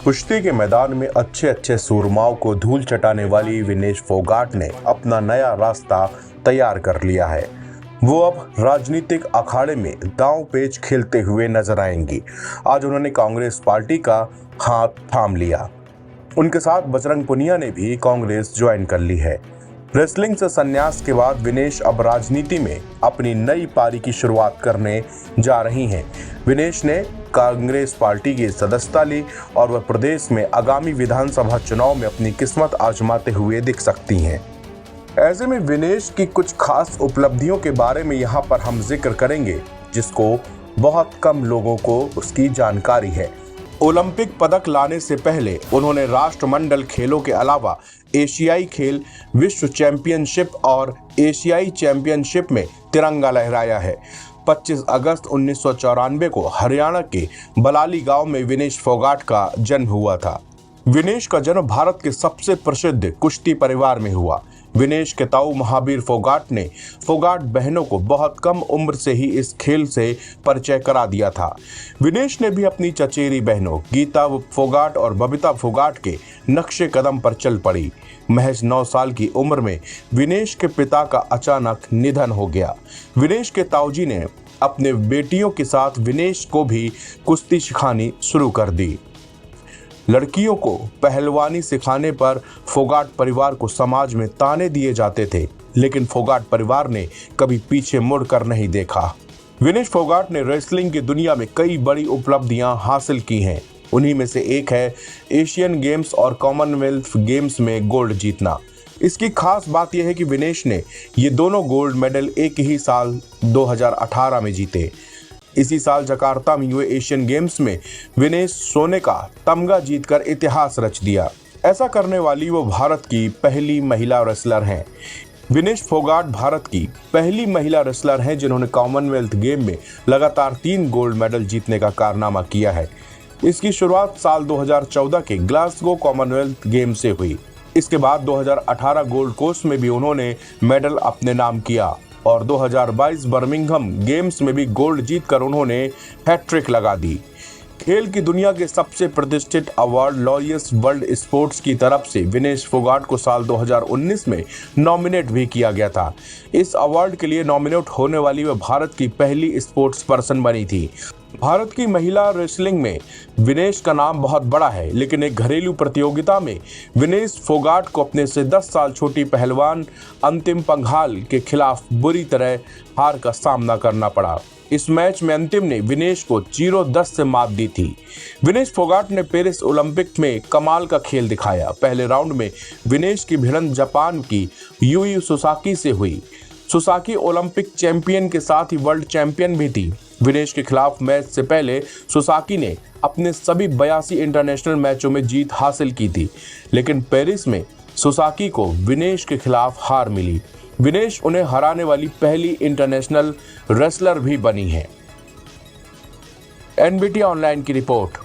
कुश्ती के मैदान में अच्छे सूरमाओं को धूल चटाने वाली विनेश फोगाट ने अपना नया रास्ता तैयार कर लिया है। वो अब राजनीतिक अखाड़े में दांव पेच खेलते हुए नजर आएंगी। आज उन्होंने कांग्रेस पार्टी का हाथ थाम लिया। उनके साथ बजरंग पुनिया ने भी कांग्रेस ज्वाइन कर ली है। रेसलिंग से संन्यास के बाद विनेश अब राजनीति में अपनी नई पारी की शुरुआत करने जा रही हैं। विनेश ने कांग्रेस पार्टी की सदस्यता ली और वह प्रदेश में आगामी विधानसभा चुनाव में अपनी किस्मत आजमाते हुए दिख सकती हैं। ऐसे में विनेश की कुछ खास उपलब्धियों के बारे में यहाँ पर हम जिक्र करेंगे, जिसको बहुत कम लोगों को उसकी जानकारी है। ओलंपिक पदक लाने से पहले उन्होंने राष्ट्रमंडल खेलों के अलावा एशियाई खेल, विश्व चैंपियनशिप और एशियाई चैंपियनशिप में तिरंगा लहराया है। 25 अगस्त 1994 को हरियाणा के बलाली गांव में विनेश फोगाट का जन्म हुआ था। विनेश का जन्म भारत के सबसे प्रसिद्ध कुश्ती परिवार में हुआ। विनेश के ताऊ महावीर फोगाट ने फोगाट बहनों को बहुत कम उम्र से ही इस खेल से परिचय करा दिया था। विनेश ने भी अपनी चचेरी बहनों गीता फोगाट और बबीता फोगाट के नक्शे कदम पर चल पड़ी। महज 9 साल की उम्र में विनेश के पिता का अचानक निधन हो गया। विनेश के ताऊजी ने अपने बेटियों के साथ विनेश को भी कुश्ती सिखानी शुरू कर दी। लड़कियों को पहलवानी सिखाने पर फोगाट परिवार को समाज में ताने दिए जाते थे, लेकिन फोगाट परिवार ने कभी पीछे मुड़कर नहीं देखा। विनेश फोगाट ने रेसलिंग की दुनिया में कई बड़ी उपलब्धियां हासिल की हैं। उन्हीं में से एक है एशियन गेम्स और कॉमनवेल्थ गेम्स में गोल्ड जीतना। इसकी खास बात यह है कि विनेश ने ये दोनों गोल्ड मेडल एक ही साल 2018 में जीते। इसी साल जकार्ता में हुए एशियन गेम्स में विनेश सोने का तमगा जीतकर इतिहास रच दिया। ऐसा करने वाली वो भारत की पहली महिला रेसलर हैं। विनेश फोगाट भारत की पहली महिला रेसलर हैं जिन्होंने कॉमनवेल्थ गेम में लगातार 3 गोल्ड मेडल जीतने का कारनामा किया है। इसकी शुरुआत साल 2014 के ग्लासगो कॉमनवेल्थ गेम से हुई। इसके बाद 2018 गोल्ड कोस्ट में भी उन्होंने मेडल अपने नाम किया और 2022 बर्मिंघम गेम्स में भी गोल्ड जीतकर उन्होंने हैट्रिक लगा दी। खेल की दुनिया के सबसे प्रतिष्ठित अवार्ड लॉरियस वर्ल्ड स्पोर्ट्स की तरफ से विनेश फोगाट को साल 2019 में नॉमिनेट भी किया गया था। इस अवार्ड के लिए नॉमिनेट होने वाली वह भारत की पहली स्पोर्ट्स पर्सन बनी थी। भारत की महिला रेसलिंग में विनेश का नाम बहुत बड़ा है, लेकिन एक घरेलू प्रतियोगिता में विनेश फोगाट को अपने से 10 साल छोटी पहलवान अंतिम पंघाल के खिलाफ बुरी तरह हार का सामना करना पड़ा। इस मैच में अंतिम ने विनेश को 0-10 से मात दी थी। विनेश फोगाट ने पेरिस ओलंपिक में कमाल का खेल दिखाया। पहले राउंड में विनेश की भिड़ंत जापान की यूई सुसाकी से हुई। सुसाकी ओलंपिक चैंपियन के साथ ही वर्ल्ड चैंपियन भी थी। विनेश के खिलाफ मैच से पहले सुसाकी ने अपने सभी 82 इंटरनेशनल मैचों में जीत हासिल की थी, लेकिन पेरिस में सुसाकी को विनेश के खिलाफ हार मिली। विनेश उन्हें हराने वाली पहली इंटरनेशनल रेसलर भी बनी है। एनबीटी ऑनलाइन की रिपोर्ट।